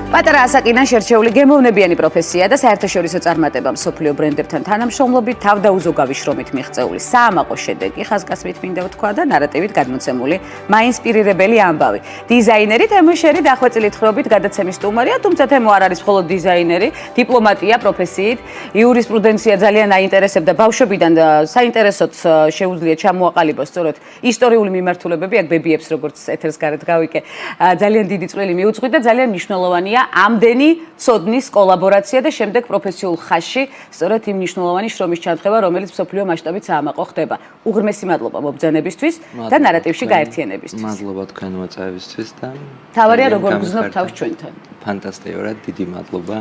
პატარა ასაკიდან შერჩეული გემოვნებიანი პროფესია და საერთაშორისო წარმატება მსოფლიო ბრენდებთან თანამშრომლობით თავდაუზოგავი შრომით მიღწეული საამაყო შედეგი ხაზგასმით მინდა ვთქვა და ნარატივით გადმოცემული მაინსპირირებელი ამბავი. დიზაინერი თემო შერი დახვეწილი თხრობით გადაცემის სტუმარია, თუმცა თემო არ არის მხოლოდ დიზაინერი, დიპლომატია პროფესიით, იურისპრუდენცია ძალიან აინტერესებდა ბავშვობიდან და საინტერესოდ შეუძლია ჩამოაყალიბოს სწორედ ისტორიული მიმართულებები, აქ ბებიებს როგორც ეთერს გარეთ გავიკე, ძალიან დიდი წვლილი მიუძღვით და ძალიან მნიშვნელოვანია ამდენი ცოდნის კოლაბორაცია და შემდეგ პროფესიულ ხაზში სწორედ იმ მნიშვნელოვანი შრომის ჩანხება, რომელიც მსოფლიო მასშტაბით საამაყო ხდება. უღრმესი მადლობა მობრძანებისთვის და ნარატივში გაერთიანებისთვის. მადლობა თქვენ მოწვევისთვის და თავარია როგორ გრძნობ თავს ჩვენთან. ფანტასტიკურად დიდი მადლობა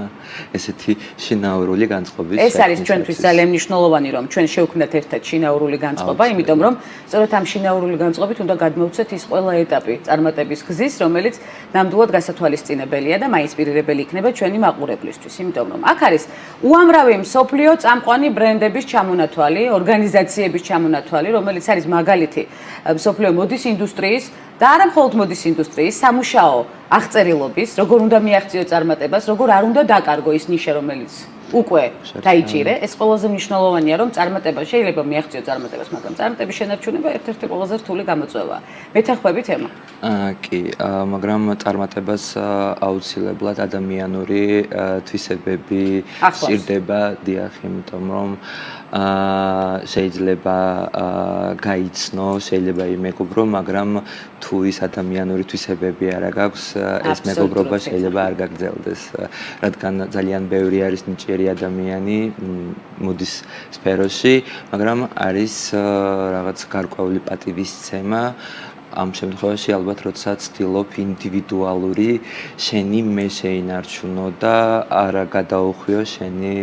ესეთი შინაურული განწყობის. ეს არის ჩვენთვის ძალიან მნიშვნელოვანი, რომ ჩვენ შევქმნათ ერთად შინაურული განწყობა, იმიტომ რომ სწორედ ამ შინაურული განწყობით უნდა გადმოვცეთ ის ყველა ეტაპი წარმატების გზის, რომელიც ნამდვილად გასათვალისწინებელია და მაინსპირირებელი იქნება ჩვენი მაყურებლისთვის, იმიტომ რომ აქ არის უამრავი მსოფლიო წამყვანი ბრენდების ჩამონათვალი, ორგანიზაციების ჩამონათვალი, რომელიც არის მაგალითი მსოფლიო მოდის ინდუსტრიის და არა მხოლოდ მოდის ინდუსტრიის, სამუშაო აღწერილობის, როგორ უნდა მიაღწიო წარმატებას, როგორ არ უნდა დაკარგო ის ნიშა, რომელიც უკვე დაიჭირე. ეს ყველაზე მნიშვნელოვანია, რომ წარმატება შეიძლება მიაღწიო წარმატებას, მაგრამ წარმატების შენარჩუნება ერთ-ერთი ყველაზე რთული გამოწვევაა. მეთანხმები თემა? კი, მაგრამ წარმატებას აუცილებლად ადამიანური თვისებები სჭირდება, დიახ, იმიტომ რომ შეიძლება გაიცნო, შეიძლება იმეგობრო, მაგრამ თუ ის ადამიანური თვისებები არ აქვს, ეს მეგობრობა შეიძლება არ გაგრძელდეს, რადგან ძალიან ბევრი არის ნიჭიერი ადამიანი მოდის სფეროში, მაგრამ არის რაღაც გარკვეული პატივისცემა. ამ შემთხვევაში ალბათ როდესაც ცდილობ ინდივიდუალური შენი მე შეინარჩუნო და არა გადაუხვიო შენი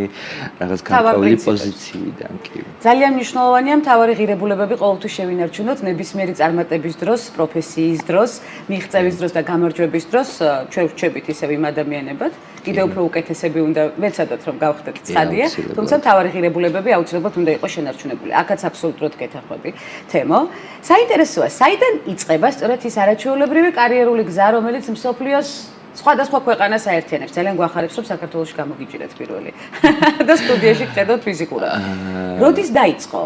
რაღაც გარკვეული პოზიციიდან კი. ძალიან მნიშვნელოვანია მთავარი ღირებულებები ყოველთვის შევინარჩუნოთ ნებისმიერი წარმატების დროს, პროფესიის დროს, მიღწევის დროს და გამარჯვების დროს ჩვენ ვრჩებით ისევ იმ ადამიანებად. კიდევ უფრო უკეთესები უნდა ვეცადოთ რომ გავხდეთ ცხადია, თუმცა მთავარი ღირებულებები აუცილებლად უნდა იყოს შენარჩუნებული. აქაც აბსოლუტურად გეთანხმები თემო. საინტერესოა, საიდან იწყება სწორედ ის არაჩვეულებრივი კარიერული გზა, რომელიც მსოფლიოს სხვადასხვა ქვეყანას აერთიანებს. ძალიან გვახარებს, რომ საქართველოში გამოგიჭირეთ პირველი და სტუდიაში გხედოთ ფიზიკურად. როდის დაიწყო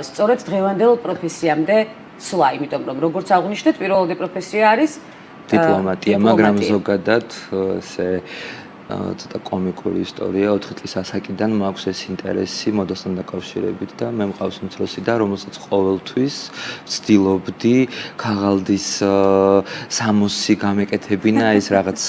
სწორედ დღევანდელ პროფესიამდე სვლა, იმიტომ რომ როგორც აღნიშნეთ, პირველადი პროფესია არის დიპლომატია, მაგრამ ზოგადად ესე ცოტა კომიკური ისტორია 4 წლის ასაკიდან მაქვს ეს ინტერესი მოდასთან დაკავშირებით და მე მყავს უმცროსი და რომელსაც ყოველთვის ვცდილობდი ქაღალდის სამოსი გამეკეთებინა ეს რაღაც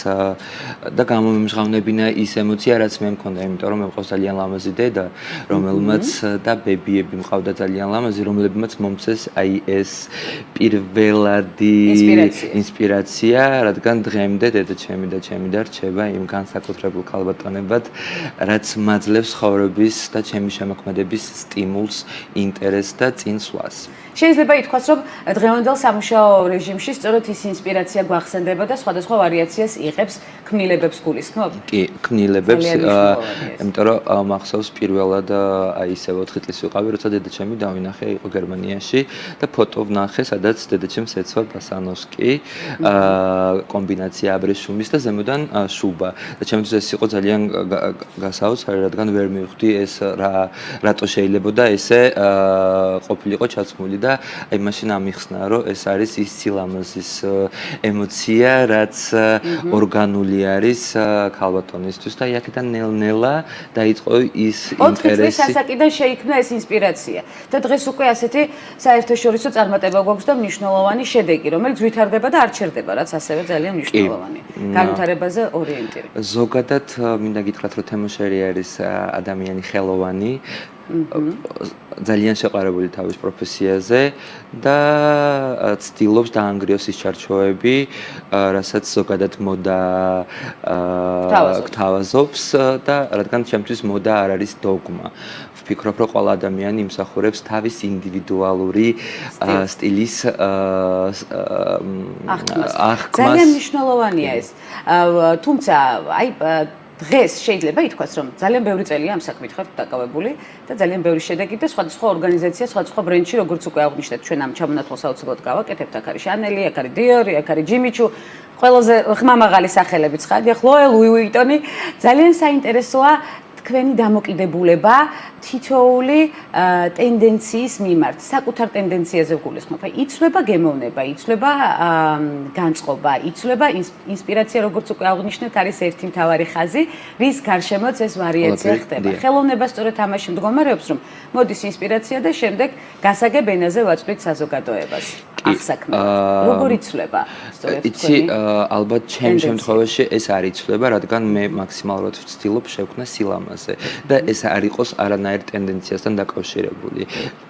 და გამომემჟღავნებინა ის ემოცია რაც მე მქონდა, იმიტომ რომ მე მყავს ძალიან ლამაზი დედა, რომელმაც და ბებიები მყავდა ძალიან ლამაზი, რომლებმაც მომცეს აი ეს პირველადი ინსპირაცია, რადგან დღემდე დედა ჩემი და ჩემი და რჩება იმ განსაკუთრებულ ქალბატონებად, რაც მაძლევს ცხოვრების და ჩემი შემოქმედების სტიმულს, ინტერესს და წინსვლას. შეიძლება ითქვას, რომ დღევანდელ სამუშაო რეჟიმში სწორედ ის ინსპირაცია გვახსენდება და სხვადასხვა ვარიაციას იღებს, ქმნილებებს გულისხმობ? კი, ქმნილებებს, იმიტომ რომ მახსოვს პირველად აი ისე 4 წლის ვიყავი, როცა დედაჩემი დავინახე იყო გერმანიაში და ფოტო ვნახე, სადაც დედაჩემს ეცვა ბასანოვსკი, კომბინაცია აბრეშუმის და ზემოდან შუბა. და ჩემთვის ეს იყო ძალიან გასაოცარი, რადგან ვერ მივხვდი ეს რატო შეიძლებოდა ესე ყოფილიყო ჩაცმული და აი მაშინ ამიხსნა, რომ ეს არის ის სილამაზის ემოცია, რაც ორგანული არის ქალბატონისთვის და აქედან ნელ-ნელა დაიწყო ის ინტერესი. 4 წლის ასაკიდან შეიქმნა ეს ინსპირაცია და დღეს უკვე ასეთი საერთაშორისო წარმატება გვაქვს და მნიშვნელოვანი შედეგი, რომელიც ვითარდება და არ ჩერდება, რაც ასევე ძალიან მნიშვნელოვანია. განვითარებაზე ორიენტირება. ზოგადად მინდა გითხრათ, რომ თემო შერი არის ადამიანი ხელოვანი, ძალიან შეყარებული თავის პროფესიაზე და ცდილობს დაანგრიოს ის ჩარჩოები, რასაც ზოგადად მოდა გთავაზობს და რადგან ჩემთვის მოდა არ არის დოგმა. ვფიქრობ, რომ ყველა ადამიანი იმსახურებს თავის ინდივიდუალური სტილის აღქმას. ძალიან მნიშვნელოვანია ეს. თუმცა აი დღეს შეიძლება ითქვას, რომ ძალიან ბევრი წელია ამ საქმით ხართ დაკავებული და ძალიან ბევრი შედეგი და სხვადასხვა ორგანიზაცია, სხვადასხვა ბრენდში, როგორც უკვე აღვნიშნეთ, ჩვენ ამ ჩამონათვალს აუცილებლად გავაკეთებთ, აქ არის შანელი, აქ არის დიორი, აქ არის ჯიმი ჩუ. ყველაზე ხმამაღალი სახელებიც ხარ. ხლოე, ლუი უიტონი, ძალიან საინტერესოა თქვენი დამოკიდებულება თითოეული ტენდენციის მიმართ, საკუთარ ტენდენციაზე გულისხმობ. იცვლება გემოვნება, იცვლება განწყობა, იცვლება ინსპირაცია, როგორც უკვე აღნიშნეთ, არის ერთი მთავარი ხაზი, რის გარშემოც ეს ვარიაცია ხდება. ხელოვნება სწორედ ამაში მდგომარეობს, რომ მოდის ინსპირაცია და შემდეგ გასაგებ ენაზე ვაწვდით საზოგადოებას. აღსაქმებად. როგორ იცვლება სწორედ იცი, ალბათ ჩემ შემთხვევაში ეს არ იცვლება, რადგან მე მაქსიმალურად ვცდილობ შევქმნა სილამაზე და ეს არ იყოს არანაირ ტენდენციასთან დაკავშირებული.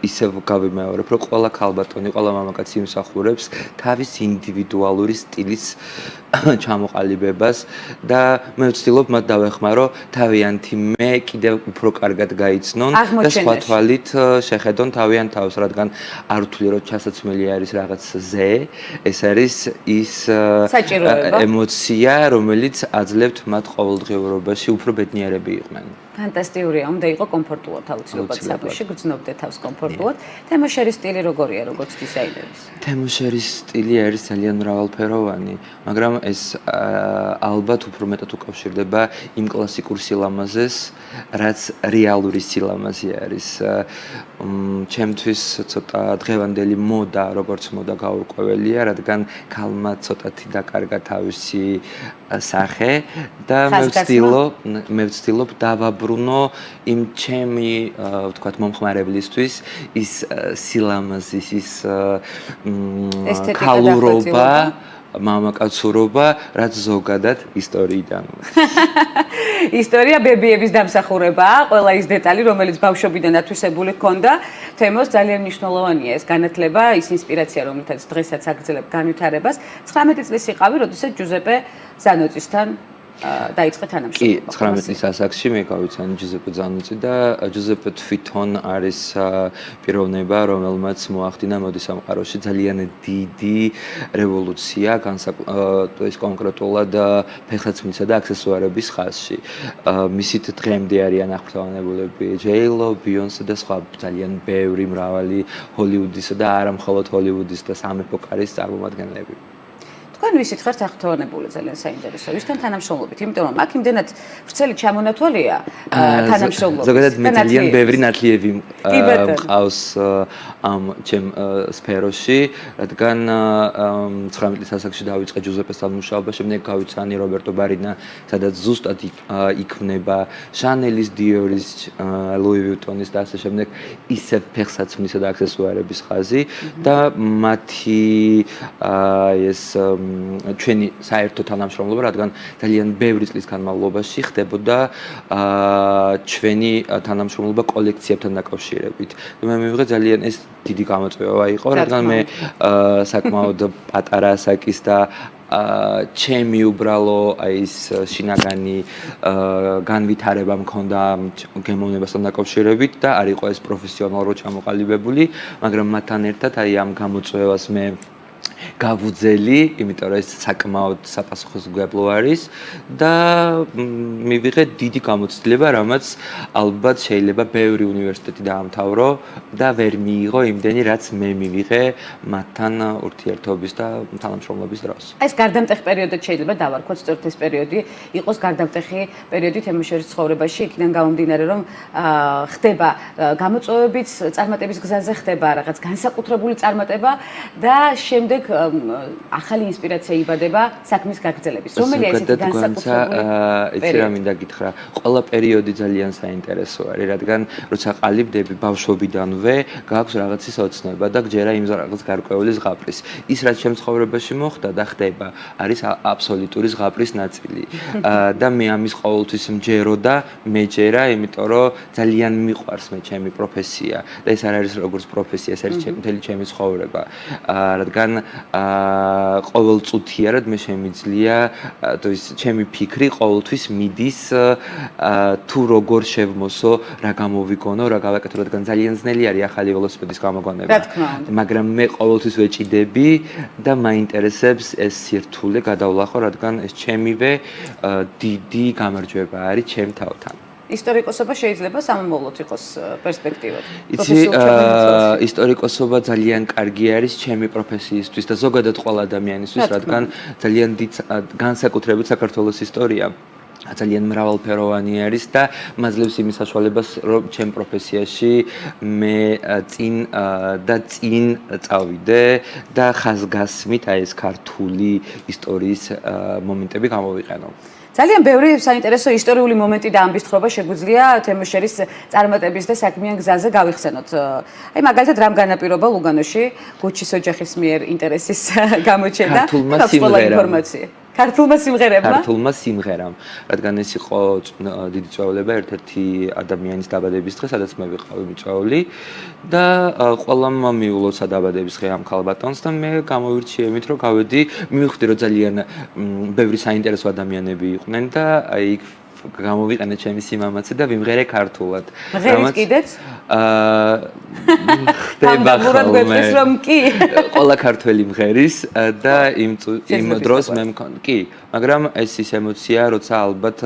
ისევ გავიმეორებ, რომ ყველა ქალბატონი, ყველა მამაკაცი იმსახურებს თავის ინდივიდუალური სტილის ჩამოყალიბებას და მე ვცდილობ მათ დავეხმარო თავიანთი მე კიდევ უფრო კარგად გაიცნონ და სხვა თვალით შეხედონ თავიანთ თავს, რადგან არ ვთვლი, რომ ჩასაცმელი არის რაღაც ზე, ეს არის ის ემოცია, რომელიც აძლევთ მათ ყოველდღიურობაში უფრო ბედნიერები იყვნენ. ფანტასტიკურია, უნდა იყო კომფორტულად აუცილებლად საფოში, გრძნობდე თავს კომფორტულად. თემოშერის სტილი როგორია, როგორც დიზაინერის? თემოშერის სტილი არის ძალიან მრავალფეროვანი, მაგრამ ეს ალბათ უფრო მეტად უკავშირდება იმ კლასიკურ სილამაზეს, რაც რეალური სილამაზე არის. ჩემთვის ცოტა დღევანდელი მოდა, როგორც მოდა გაურკვეველია, რადგან ქალმა ცოტათი დაკარგა თავისი სახე და მე ვცდილობ დავაბრუნო იმ ჩემი, ვთქვათ, მომხმარებლისთვის ის სილამაზის, ის ქალურობა, მამაკაცურობა, რაც ზოგადად ისტორიიდან. ისტორია ბებიების დამსახურებაა, ყველა ის დეტალი, რომელიც ბავშვობიდან ათვისებული ჰქონდა, თემოს ძალიან მნიშვნელოვანია ეს განათლება, ის ინსპირაცია, რომელთაც დღესაც აგრძელებ განვითარებას. 19 წლის იყავი, როდესაც ჯუზეპე ზანოცისთან დაიწყე თანამშრომლობა. 19 წლის ასაკში მე გავიცანი ჯუზეპე ზანოცი და ჯუზეპე თვითონ არის პიროვნება, რომელმაც მოახდინა მოდის სამყაროში ძალიან დიდი რევოლუცია, ეს კონკრეტულად ფეხსაცმლისა და აქსესუარების ხაზში. მისით დღემდე არიან აღფრთოვანებულები ჯეილო, ბიონსე და სხვა ძალიან ბევრი მრავალი ჰოლივუდისა და არა მხოლოდ ჰოლივუდის და სამეფო კარის წარმომადგენლები. თქვენ ვისით ხართ აღფრთოვანებული ძალიან საინტერესო. ვისთან თანამშრომლობით, იმიტომ რომ აქ იმდენად ვრცელი ჩამონათვალია თანამშრომლობის. ზოგადად მე ძალიან ბევრი ნათლიები მყავს ამ ჩემ სფეროში, რადგან 19 წლის ასაკში დავიწყე ჯუზეპესთან მუშაობა, შემდეგ გავიცანი რობერტო ბარინა, სადაც ზუსტად იქმნება შანელის, დიორის, ლუი ვიუტონის და ასე შემდეგ ისევ ფეხსაცმლისა და აქსესუარების ხაზი და მათი ეს ჩვენი საერთო თანამშრომლობა, რადგან ძალიან ბევრი წლის განმავლობაში ხდებოდა ჩვენი თანამშრომლობა კოლექციებთან დაკავშირებით. მე მივიღე ძალიან ეს დიდი გამოწვევა იყო, რადგან მე საკმაოდ პატარა ასაკის და ჩემი უბრალო ის შინაგანი განვითარება მქონდა გემოვნებასთან დაკავშირებით და არ იყო ეს პროფესიონალურად ჩამოყალიბებული, მაგრამ მათთან ერთად ამ გამოწვევას მე გავუძელი, იმიტომ რომ ეს საკმაოდ საპასუხისმგებლო არის და მივიღე დიდი გამოცდილება, რამაც ალბათ შეიძლება ბევრი უნივერსიტეტი დაამთავრო და ვერ მიიღო იმდენი, რაც მე მივიღე მათთან ურთიერთობის და თანამშრომლობის დროს. ეს გარდამტეხი პერიოდად შეიძლება დავარქვათ, სწორედ ეს პერიოდი იყოს გარდამტეხი პერიოდი თემოშერის ცხოვრებაში, იქიდან გამომდინარე, რომ ხდება გამოწვევებიც, წარმატების გზაზე ხდება რაღაც განსაკუთრებული წარმატება და შემდეგ ახალი ინსპირაცია იბადება საქმის გაგრძელების. რომელია ესეთი განსაკუთრებული პერიოდი? იცი რა მინდა გითხრა, ყველა პერიოდი ძალიან საინტერესო არის, რადგან როცა ყალიბდები ბავშვობიდანვე, გაქვს რაღაცის ოცნება და გჯერა იმ რაღაც გარკვეული ზღაპრის. ის რაც ჩემ ცხოვრებაში მოხდა და ხდება, არის აბსოლუტური ზღაპრის ნაწილი. და მე ამის ყოველთვის მჯეროდა, მეჯერა, იმიტომ რომ ძალიან მიყვარს მე ჩემი პროფესია და ეს არ არის როგორც პროფესია, ეს არის მთელი ჩემი ცხოვრება. რადგან ყოველწუთიარად მე შემიძლია, ჩემი ფიქრი ყოველთვის მიდის თუ როგორ შევმოსო, რა გამოვიგონო, რა გავაკეთო, რადგან ძალიან ძნელი არის ახალი ველოსიპედის გამოგონება. მაგრამ მე ყოველთვის ვეჭიდები და მაინტერესებს ეს სირთულე გადავლახო, რადგან ეს ჩემივე დიდი გამარჯვება არის ჩემ თავთან. ისტორიკოსობა შეიძლება სამომავლოდ იყოს პერსპექტივად. იცი, ისტორიკოსობა ძალიან კარგი არის ჩემი პროფესიისთვის და ზოგადად ყველა ადამიანისთვის, რადგან ძალიან დიდ განსაკუთრებით საქართველოს ისტორია ძალიან მრავალფეროვანი არის და მაძლევს იმის საშუალებას, რომ ჩემ პროფესიაში მე წინ წავიდე და ხაზგასმით აი ეს ქართული ისტორიის მომენტები გამოვიყენო. ძალიან ბევრი საინტერესო ისტორიული მომენტი და ამბის თხრობა შეგვიძლია თემოშერის წარმატების და საქმიან გზაზე გავიხსენოთ. აი მაგალითად რამ განაპირობა ლუგანოში გუჩის ოჯახის მიერ ინტერესის გამოჩენა და ყველა ინფორმაცია. ქართულმა სიმღერამ, რადგან ეს იყო დიდი წვეულება ერთ-ერთი ადამიანის დაბადების დღე, სადაც მე ვიყავი მიწვეული და ყველამ მიულოცა დაბადების დღე ამ ქალბატონს და მე გამოვირჩიე რომ გავედი, მივხვდი რომ ძალიან ბევრი საინტერესო ადამიანები იყვნენ და აი გამოვიყენე ჩემი სიმამაცე და ვიმღერე ქართულად. მღერით კიდეც? ხდება ხოლმე. რომ კი. ყველა ქართველი მღერის და იმ დროს მე კი, მაგრამ ეს ის ემოცია, როცა ალბათ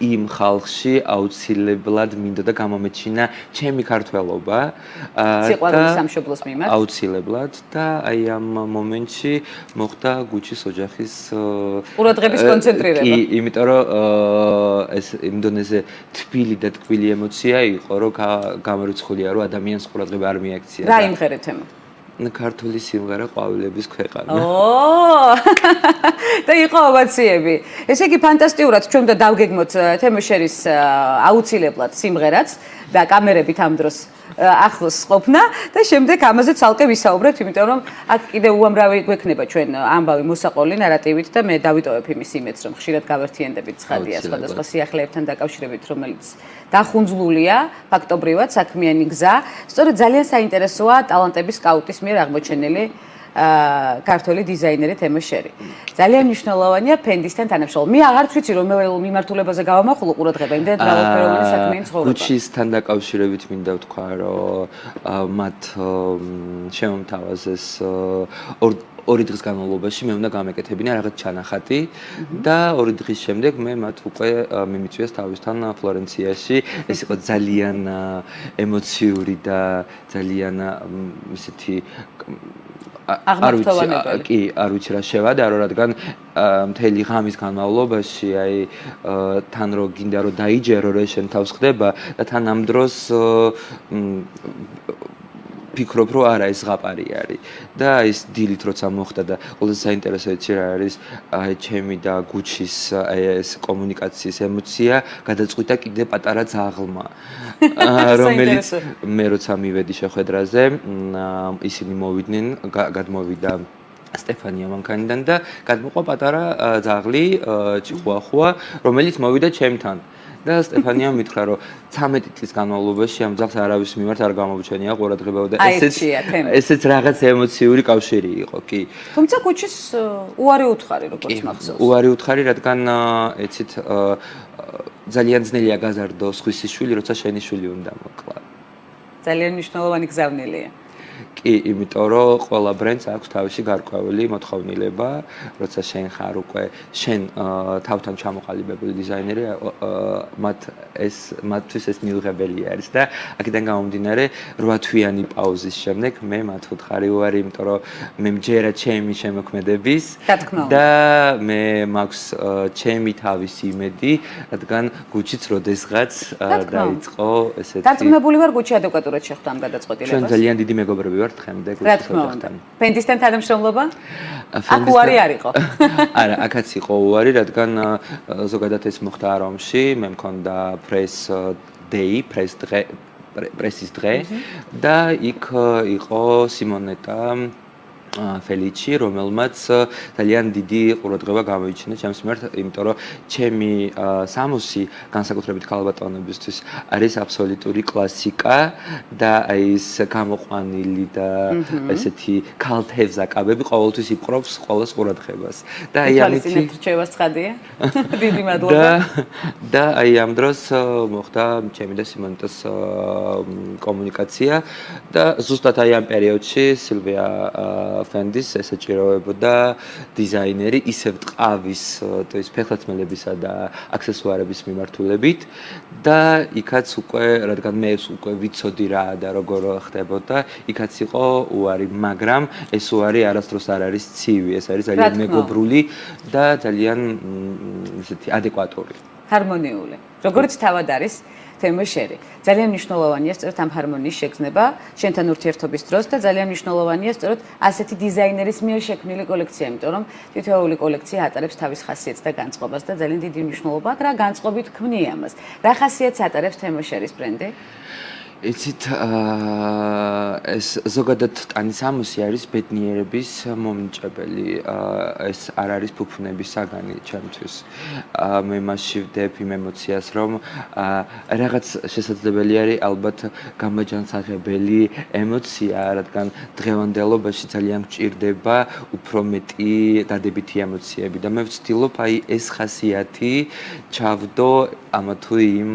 იმ ხალხში აუცილებლად მინდოდა გამომეჩინა ჩემი ქართველობა სიყვარული სამშობლოს მიმართ აუცილებლად და აი ამ მომენტში მოხდა გუჩის ოჯახის ყურადღების კონცენტრირება. კი, იმიტომ რომ ეს იმ დონეზე თბილი და ტკბილი ემოცია იყო, რომ გამორიცხულია, რომ ადამიანს ყურადღება არ მიაქცია. რა იმღერეთ თემა? ქართული სიმღერა ყვავილების ქვეყანა. და იყო ოვაციები. ესე იგი ფანტასტიკურად ჩვენ და დავგეგმოთ თემოშერის აუცილებლად სიმღერაც და კამერებით ამ დროს ახლოს ყოფნა და შემდეგ ამაზე ცალკე ვისაუბრებთ, იმიტომ რომ აქ კიდე უამრავი გვექნება ჩვენ ამბავი მოსაყოლი ნარატივით და მე დავიტოვებ იმის იმედს, რომ ხშირად გავერთიანდებით ცხადია სხვადასხვა სიახლეებთან დაკავშირებით, რომელიც დახუნძლულია ფაქტობრივად საქმიანი გზა. სწორედ ძალიან საინტერესოა ტალანტების სკაუტის მიერ აღმოჩენილი ქართული დიზაინერი თემოშერი. ძალიან მნიშვნელოვანია ფენდისთან თანამშრომლობა. მე აღარც ვიცი რომ მიმართულებაზე გავამახვილო ყურადღება, იმდენად მრავალფეროვანი საქმიანი ცხოვრება. გუჩისთან დაკავშირებით მინდა ვთქვა, რომ მათ შემომთავაზეს ორი დღის განმავლობაში მე უნდა გამეკეთებინა რაღაც ჩანახატი და ორი დღის შემდეგ მე მათ უკვე მიმიწვიეს თავისთან ფლორენციაში. ეს იყო ძალიან ემოციური და ძალიან ისეთი კი, არ ვიცი რა შევადარო, რადგან მთელი ღამის განმავლობაში აი თან რო გინდა რომ დაიჯერო რა შენ თავს ხდება და თან ამ დროს ფიქრობ რომ არა ეს ზღაპარი არის და ეს დილით როცა მოხდა და ყველაზე საინტერესო იცი რა არის აი ჩემი და გუჩის აი ეს კომუნიკაციის ემოცია გადაწყვიტა კიდე პატარა ძაღლმა რომელიც მე როცა მივედი შეხვედრაზე ისინი მოვიდნენ გადმოვიდა სტეფანია მანქანიდან და გადმოყვა პატარა ძაღლი ჭიხუახუა რომელიც მოვიდა ჩემთან და სტეფანია მითხრა რომ 13 წლის განმავლობაში ამ ძაღლს არავის მიმართ არ გამოვჩენია ყურადღება და ესეც რაღაც ემოციური კავშირი იყო კი თუმცა გუჩის უარი უთხარი როგორც მახსოვს უარი უთხარი რადგან ეცით ძალიან ძნელია გაზარდო სხვისი შვილი როცა შენი შვილი უნდა მოკლა ძალიან მნიშვნელოვანი გზავნილია კი, იმიტომ რომ ყველა ბრენდს აქვს თავისი გარკვეული მოთხოვნილება, როცა შენ ხარ უკვე შენ თავთან ჩამოყალიბებული დიზაინერი, მათთვის ეს მიუღებელი არის და აქედან გამომდინარე 8 თვიანი პაუზის შემდეგ მე მათ ვუთხარი უარი, იმიტომ რომ მე მჯერა ჩემი შემოქმედების და მე მაქვს ჩემი თავისი იმედი, რადგან გუჩიც როდესღაც დაიწყო ესეთი დარწმუნებული ვარ გუჩი ადეკვატურად შეხვდა ამ გადაწყვეტილებას. ჩვენ ძალიან დიდი მეგობრები ვართ ხემდე გუჩის ოჯახთან. ფენდისთან თანამშრომლობა? აქ უარი არ იყო. არა, აქაც იყო უარი, რადგან ზოგადად ეს მოხდა რომში, მე მქონდა პრესის დღე და იქ იყო სიმონეტა ფელიჩი, რომელმაც ძალიან დიდი ყურადღება გამოიჩინა ჩემს მიმართ, იმიტომ რომ ჩემი სამოსი განსაკუთრებით ქალბატონებისთვის არის აბსოლუტური კლასიკა და აი ეს გამოყვანილი და ესეთი ქალთევზაკაბები ყოველთვის იპყრობს ყოველს ყურადღებას. და აი ამით რჩევას ცხადია. დიდი მადლობა. და აი ამ დროს მოხდა ჩემი და სიმონეტას კომუნიკაცია და ზუსტად აი ამ პერიოდში სილვია Fendi-ის ესაჭიროებოდა დიზაინერი ისევ ტყავის, თვის ფეხსაცმელებისა და აქსესუარების მიმართულებით და იქაც უკვე, რადგან მე უკვე ვიცოდი რა და როგორ ხდებოდა, იქაც იყო უარი, მაგრამ ეს უარი არასდროს არ არის ცივი, ეს არის ძალიან მეგობრული და ძალიან ისეთი ადეკვატური. ჰარმონიული. როგორც თავად არის თემოშერი. ძალიან მნიშვნელოვანია სწორედ ამ ჰარმონიის შეგრძნება შენთან ურთიერთობის დროს და ძალიან მნიშვნელოვანია სწორედ ასეთი დიზაინერის მიერ შექმნილი კოლექცია, იმიტომ რომ თითოეული კოლექცია ატარებს თავის ხასიათს და განწყობას და ძალიან დიდი მნიშვნელობა აქვს რა განწყობით ქმნი ამას. რა ხასიათს ატარებს თემოშერის ბრენდი? იცით, ეს ზოგადად ტანის ამოსი არის ბედნიერების მომნიჭებელი. ეს არ არის ფუფუნების საგანი ჩემთვის. მე მასში ვდებ იმ ემოციას, რომ რაღაც შესაძლებელი არის ალბათ გამაჯანსაღებელი ემოცია, რადგან დღევანდელობაში ძალიან გვჭირდება უფრო მეტი დადებითი ემოციები და მე ვცდილობ აი ეს ხასიათი ჩავდო ამა თუ იმ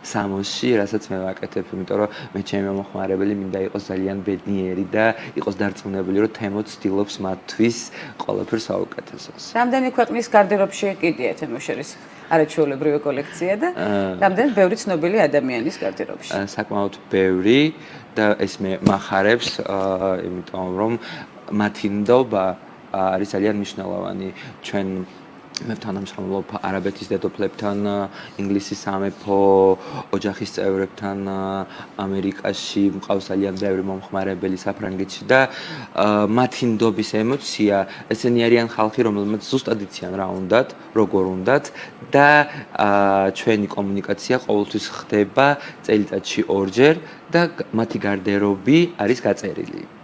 სამოსში, რასაც მე ვაკეთებ. იმიტომ რომ მე ჩემი მომხმარებელი მინდა იყოს ძალიან ბედნიერი და იყოს დარწმუნებული, რომ თემო ცდილობს მათთვის ყველაფერს საუკეთესოს. რამდენი ქვეყნის გარდერობში კიდია თემოშერის არაჩვეულებრივი კოლექცია და რამდენი ბევრი ცნობილი ადამიანის გარდერობში? საკმაოდ ბევრი და ეს მე მახარებს, იმიტომ რომ მათი ნდობა არის ძალიან მნიშვნელოვანი ჩვენ მე თანამშრომლობ არაბეთის დედოფლებთან, ინგლისის სამეფო ოჯახის წევრებთან, ამერიკაში მყავს ძალიან ბევრი მომხმარებელი საფრანგეთში და მათი ნდობის ემოცია, ესენი არიან ხალხი, რომელმაც ზუსტად იციან რა უნდათ, როგორ უნდათ და ჩვენი კომუნიკაცია ყოველთვის ხდება წელიწადში ორჯერ და მათი გარდერობი არის გაწერილი.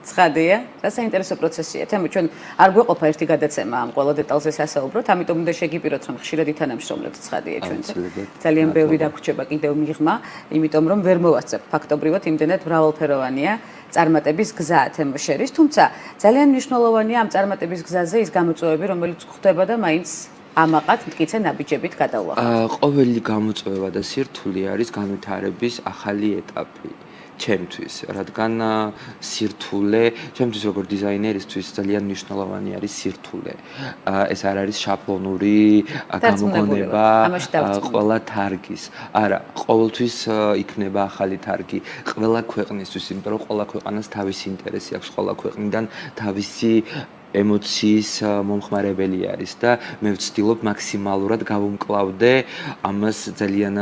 ცხადია, რა საინტერესო პროცესია. თემო ჩვენ არ გვეყოფა ერთი გადაცემა ამ ყველა დეტალზე სასაუბროთ, ამიტომ უნდა შეგიპიროთ, რომ ხშირად ითანამშრომლებთ, ცხადია ჩვენთან. ძალიან ბევრი დაგვრჩება კიდევ მიღმა, იმიტომ რომ ვერ მოვასწრებ ფაქტობრივად იმდენად მრავალფეროვანია წარმატების გზა თემოშერის, თუმცა ძალიან მნიშვნელოვანია ამ წარმატების გზაზე ის გამოწვევები, რომელიც გვხვდება და მაინც ამაყად მტკიცე ნაბიჯებით გადაუახავთ. ყოველი გამოწვევა და სირთულე არის განვითარების ახალი ეტაპი. ჩემთვის, რადგან სირთულე, ჩემთვის როგორ დიზაინერისთვის ძალიან მნიშვნელოვანი არის სირთულე. ეს არ არის შაბლონური გამოგონება ყველა თარგის. არა, ყოველთვის იქნება ახალი თარგი ყველა ქვეყნისთვის, იმიტომ რომ ყველა ქვეყანას თავისი ინტერესი აქვს, ყველა ქვეყნიდან თავისი ემოციის მომხმარებელი არის და მე ვცდილობ მაქსიმალურად გავუმკლავდე ამას ძალიან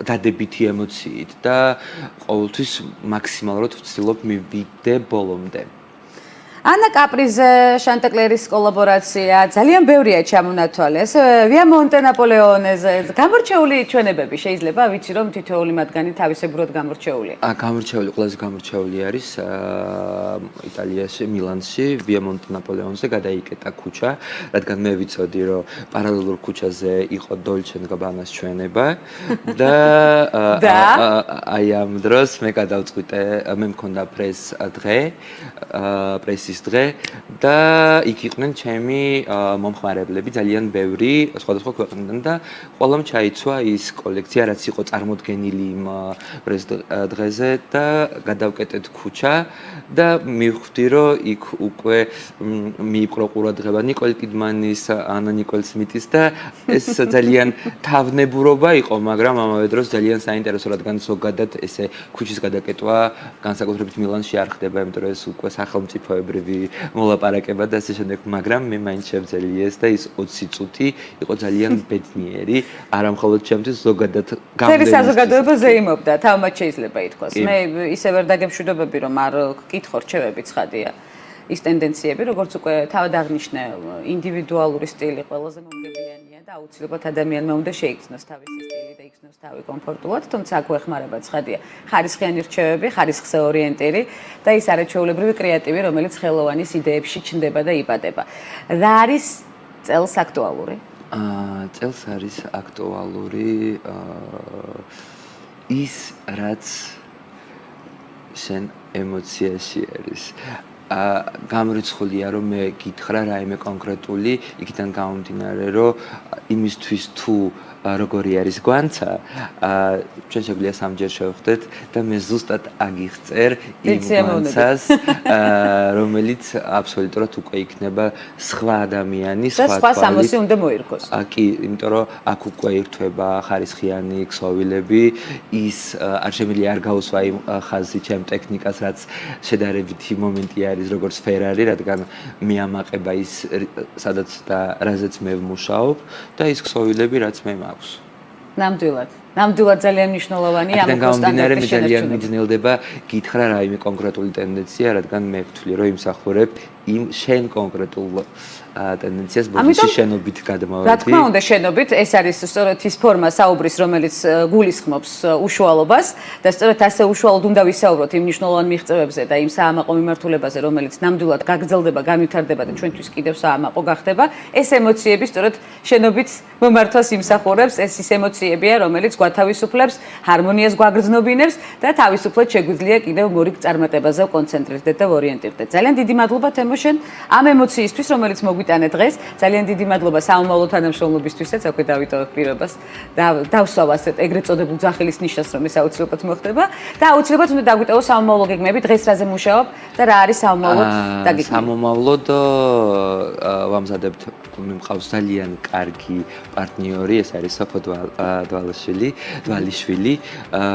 დადებითი ემოციით და ყოველთვის მაქსიმალურად ვცდილობ მივიდე ბოლომდე. ანა კაპრიზე, შანტეკლერის კოლაბორაცია, ძალიან ბევრია ჩამონათვალე. ეს ვიამონტე ნაპოლეონეზე, გამორჩეული ჩვენებები შეიძლება, ვიცი რომ თითოეული მათგანი თავისებურად გამორჩეულია. გამორჩეული, ყველაზე გამორჩეული არის იტალიაში, მილანში, ვიამონტე ნაპოლეონზე გადაიკეტა ქუჩა, რადგან მე ვიცოდი, რომ პარალელურ ქუჩაზე იყო დოლჩე & გაბანას ჩვენება და აი ამ დროს მე გადავწყვიტე, მე მქონდა პრეს დღე, პრესის დღე და იქ იყვნენ ჩემი მომხმარებლები ძალიან ბევრი სხვადასხვა ქვეყნიდან და ყველამ ჩაიცვა ის კოლექცია რაც იყო წარმოდგენილი იმ პრეს დღეზე და გადავკეტეთ ქუჩა და მივხვდი რომ იქ უკვე მიიპყრო ყურადღება ნიკოლ კიდმანის, ანა ნიკოლსმიტის და ეს ძალიან თავნებურობა იყო, მაგრამ ამავე დროს ძალიან საინტერესო, რადგან ზოგადად ესე ქუჩის გადაკეტვა განსაკუთრებით მილანში არ ხდება, იმიტომ რომ ეს უკვე სახელმწიფოებრივი მოლაპარაკება და ასე შემდეგ, მაგრამ მე მაინც შევძელი ეს და ის 20 წუთი იყო ძალიან ბედნიერი, არა მხოლოდ ჩემთვის, ზოგადად გამდენის. მთელი საზოგადოება ზეიმობდა, თავმაც შეიძლება ითქვას. მე ისე ვერ დაგემშვიდობები, რომ არ გკითხო რჩევები, ცხადია. ის ტენდენციები, როგორც უკვე თავად აღნიშნე, ინდივიდუალური სტილი ყველაზე მომგებიანია და აუცილებლად ადამიანმა უნდა შეიცნოს თავისი სტილი და იქნოს თავი კომფორტულად, თუმცა აქ ვეხმარება ცხადია. ხარისხიანი რჩევები, ხარისხზე ორიენტირი და ის არაჩვეულებრივი კრეატივი, რომელიც ხელოვანის იდეებში ჩნდება და იბადება. რა არის წელს აქტუალური? წელს არის აქტუალური ის, რაც შენ ემოციაში არის. გამრიცხულია რომ მე გითხრა რაიმე კონკრეტული იქიდან გამომდინარე რომ იმისთვის თუ როგორი არის გვანცა ჩვენ შეგვიძლია სამჯერ შევხვდეთ და მე ზუსტად აგიღწერ იმ გვანცას რომელიც აბსოლუტურად უკვე იქნება სხვა ადამიანი სხვა სამოსი უნდა მოირგოს კი იმიტომ რომ აქ უკვე ირთვება ხარისხიანი ქსოვილები ის არ შემიძლია არ გაუსვა იმ ხაზი ჩემ ტექნიკას რაც შედარებითი მომენტი არის როგორც ფერარი რადგან მეამაყება ის სადაც და რაზეც მე ვმუშაობ და ის ქსოვილები რაც მე მაქვს ნამდვილად ძალიან მნიშვნელოვანია ამ კონსტანტების მე ძალიან მიძნელდება გითხრა რაიმე კონკრეტული ტენდენცია რადგან მე ვთვლი რომ იმსახურებ იმ შენ კონკრეტულ ტენდენციას ბოდიში შენობით გადმოვედი. რა თქმა უნდა შენობით ეს არის სწორედ ის ფორმა საუბრის რომელიც გულისხმობს უშუალობას და სწორედ ასე უშუალოდ უნდა ვისაუბროთ იმ მნიშვნელოვან მიღწევებზე და იმ საამაყო მიმართულებაზე რომელიც ნამდვილად გაგრძელდება, განვითარდება და ჩვენთვის კიდევ საამაყო გახდება. ეს ემოციები სწორედ შენობით მომართვას იმსახურებს, ეს ის ემოციებია რომელიც გვათავისუფლებს, ჰარმონიას გვაგრძნობინებს და თავისუფლად შეგვიძლია კიდევ მორიგ წარმატებაზე ვკონცენტრირდეთ და ვორიენტირდეთ. ძალიან დიდი მადლობა თემოშენ ამ ემოციისთვის რომელიც მოგვიტანეთ დღეს. ძალიან დიდი მადლობა სამომავლო თანამშრომლობისთვისაც, აქვე დავიტოვებ პირობას და დავსვავ ასეთ ეგრეთ წოდებულ ძახილის ნიშნას, რომ ეს აუცილებლად მოხდება და აუცილებლად უნდა დაგვიტოვო სამომავლო გეგმები, დღეს რაზე მუშაობ და რა არის სამომავლოდ დაგეგმილი. სამომავლოდ ვამზადებთ მყავს ძალიან კარგი პარტნიორი, ეს არის სოფო დვალიშვილი,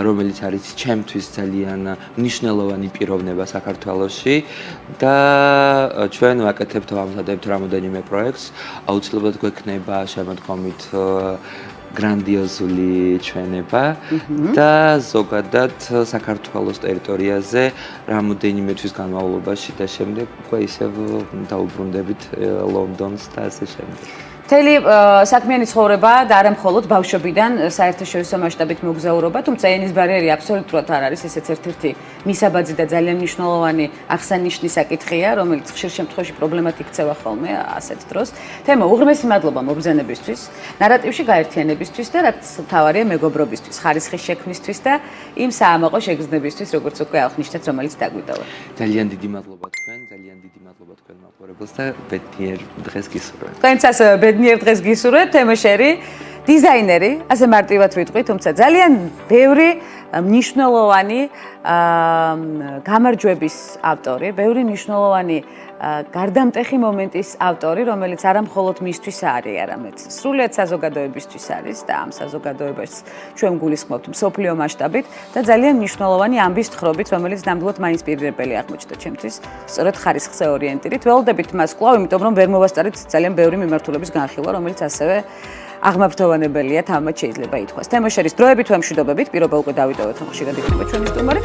რომელიც არის ჩემთვის ძალიან მნიშვნელოვანი პიროვნება საქართველოში და ჩვენ ვაკეთებთ ვამზადებთ რამოდენიმე პროექტს, აუცილებლად გვექნება შემოდგომით გრანდიოზული ჩვენება და ზოგადად საქართველოს ტერიტორიაზე რამოდენიმე თვის განმავლობაში და შემდეგ უკვე ისევ დაუბრუნდებით ლონდონს და ასე შემდეგ. მთელი საქმიანი ცხოვრება და არა მხოლოდ ბავშვობიდან საერთაშორისო მასშტაბით მოგზაურობა, თუმცა ენის ბარიერი აბსოლუტურად არ არის ესეც ერთ-ერთი მისაბაძი და ძალიან მნიშვნელოვანი აღსანიშნი საკითხია, რომელიც ხშირ შემთხვევაში პრობლემად იქცევა ხოლმე ასეთ დროს. თემო, უღრმესი მადლობა მობრძანებისთვის, ნარატივში გაერთიანებისთვის და რაც მთავარია მეგობრობისთვის, ხარისხის შექმნისთვის და იმ საამაყო შეგრძნებისთვის, როგორც უკვე აღნიშნეთ, რომელიც დაგვიტოვა. ძალიან დიდი მადლობა თქვენ, ძალიან დიდი მადლობა თქვენ მაყურებელს და ბედნიერ დღეს გისურვებთ. თქვენც ასე ბედნიერ დღეს გისურვებთ, თემოშერი, დიზაინერი, ასე მარტივად ვიტყვი, თუმცა ძალიან ბევრი მნიშვნელოვანი გამარჯვების ავტორი, ბევრი მნიშვნელოვანი გარდამტეხი მომენტის ავტორი, რომელიც არა მხოლოდ მისთვის არის, არამედ სრულიად საზოგადოებისთვის არის და ამ საზოგადოებას ჩვენ გულისხმობთ მსოფლიო მასშტაბით და ძალიან მნიშვნელოვანი ამბის თხრობით, რომელიც ნამდვილად მაინსპირირებელი აღმოჩნდა ჩემთვის, სწორედ ხარისხზე ორიენტირით. ველოდებით მას კვლავ, იმიტომ რომ ვერ მოვასწარით ძალიან ბევრი მიმართულების განხილვა, რომელიც ასევე აღმაფრთოვანებელია, თამამად შეიძლება ითქვას. თემოშერის დროებით თუ მშვიდობებით, პირობა უკვე დავიტოვეთ, ხშირად იქნება ჩვენი სტუმარი.